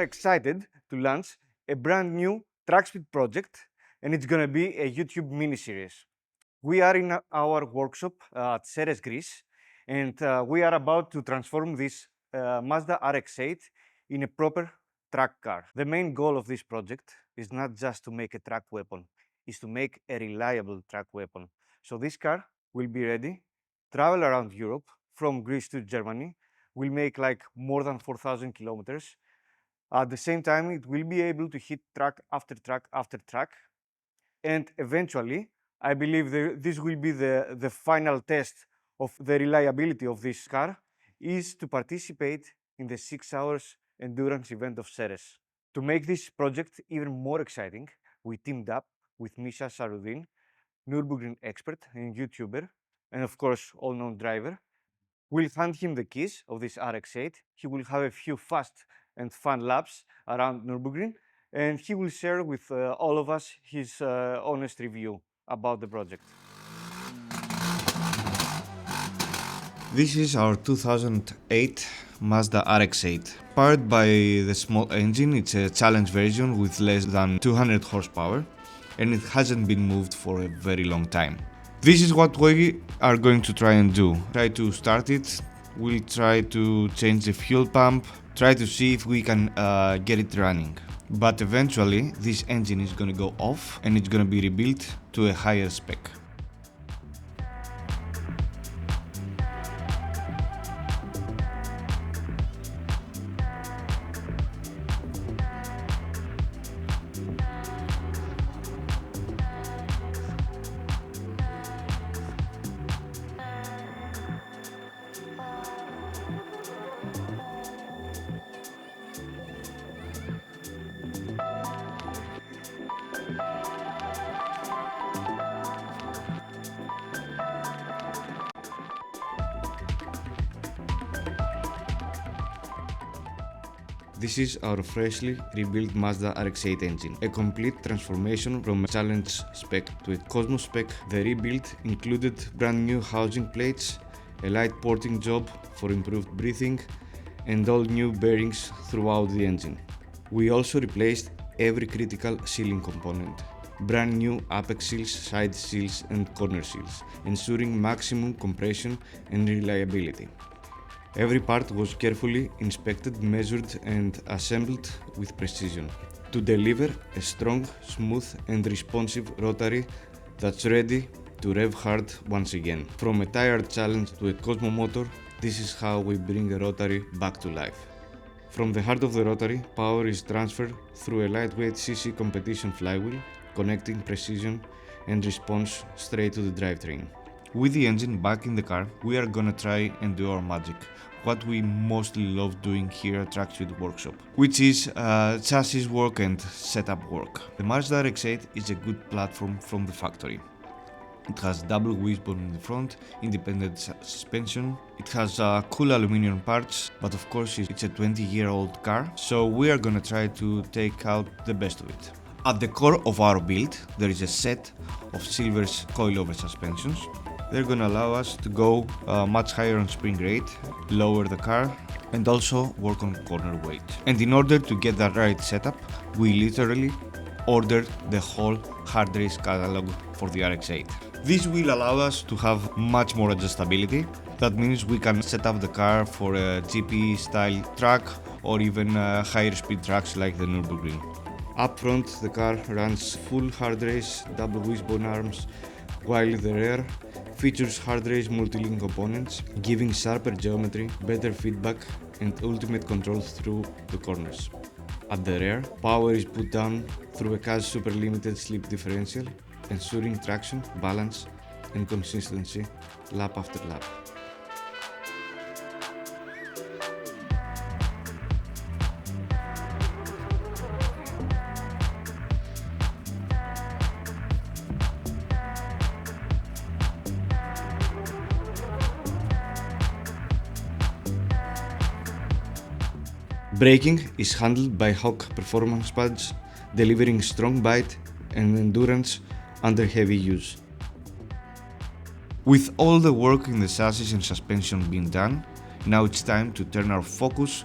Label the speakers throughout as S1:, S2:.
S1: excited to launch a brand new TrackSpeed project, and it's going to be a YouTube mini-series. We are in our workshop at Ceres, Greece, and we are about to transform this Mazda RX-8 in a proper track car. The main goal of this project is not just to make a track weapon, is to make a reliable track weapon. So this car will be ready, travel around Europe from Greece to Germany, will make like more than 4,000 kilometers. At the same time, it will be able to hit track after track after track. And eventually, I believe this will be the final test of the reliability of this car, is to participate in the 6 hours endurance event of Ceres. To make this project even more exciting, we teamed up with Misha Sarudin, Nürburgring expert and YouTuber, and of course, all-known driver. We'll hand him the keys of this RX-8. He will have a few fast and fun laps around Nürburgring, and he will share with all of us his honest review about the project.
S2: This is our 2008 Mazda RX-8. Powered by the small engine, it's a challenge version with less than 200 horsepower, and it hasn't been moved for a very long time. This is what we are going to try and do. Try to start it, we'll try to change the fuel pump, try to see if we can get it running. But eventually this engine is going to go off and it's going to be rebuilt to a higher spec. This is our freshly rebuilt Mazda RX-8 engine, a complete transformation from a challenge spec to a Cosmos spec. The rebuild included brand new housing plates, a light porting job for improved breathing, and all new bearings throughout the engine. We also replaced every critical sealing component. Brand new apex seals, side seals and corner seals, ensuring maximum compression and reliability. Every part was carefully inspected, measured and assembled with precision to deliver a strong, smooth and responsive rotary that's ready to rev hard once again. From a tired challenge to a Cosmo motor, this is how we bring a rotary back to life. From the heart of the rotary, power is transferred through a lightweight CC competition flywheel, connecting precision and response straight to the drivetrain. With the engine back in the car, we are gonna try and do our magic, what we mostly love doing here at TrackSpeed Workshop, which is chassis work and setup work. The Mazda RX-8 is a good platform from the factory. It has double wishbone in the front, independent suspension, it has cool aluminum parts, but of course it's a 20-year-old car, so we are gonna try to take out the best of it. At the core of our build, there is a set of Silver's coilover suspensions. They're gonna allow us to go much higher on spring rate, lower the car, and also work on corner weight. And in order to get that right setup, we literally ordered the whole Hardrace catalog for the RX-8. This will allow us to have much more adjustability. That means we can set up the car for a GP style track or even higher speed tracks like the Nürburgring. Up front, the car runs full Hardrace double wishbone arms, while the rear features Hardrace multi-link components, giving sharper geometry, better feedback and ultimate control through the corners. At the rear, power is put down through a CAS super limited slip differential, ensuring traction, balance and consistency lap after lap. Braking is handled by Hawk performance pads, delivering strong bite and endurance under heavy use. With all the work in the chassis and suspension being done, now it's time to turn our focus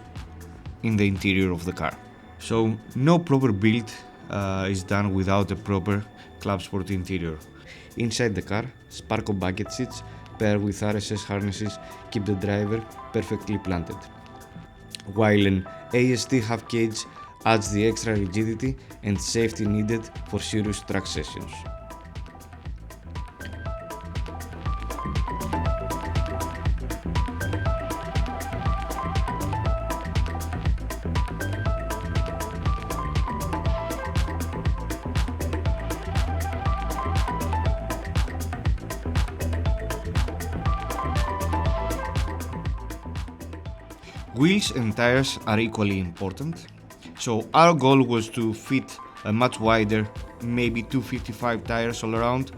S2: in the interior of the car. So no proper build is done without a proper club sport interior. Inside the car, Sparco bucket seats paired with RSS harnesses keep the driver perfectly planted, while an AST half cage adds the extra rigidity and safety needed for serious track sessions. Wheels and tires are equally important, so our goal was to fit a much wider, maybe 255 tires all around.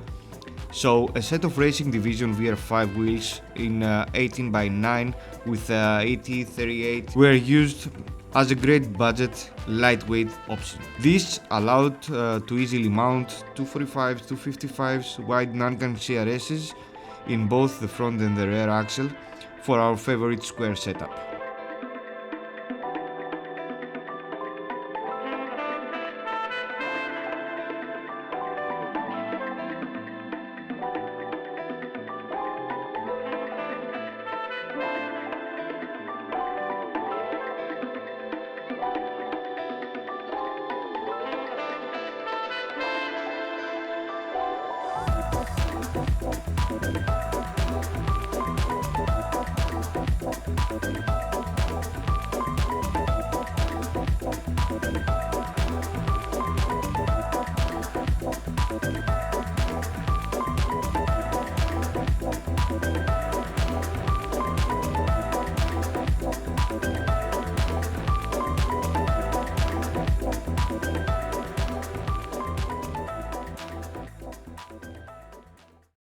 S2: So a set of Racing Division VR5 wheels in 18 by 9 with 80-38 were used as a great budget, lightweight option. These allowed to easily mount 245s, 255s, wide non-gun CRSs in both the front and the rear axle for our favorite square setup.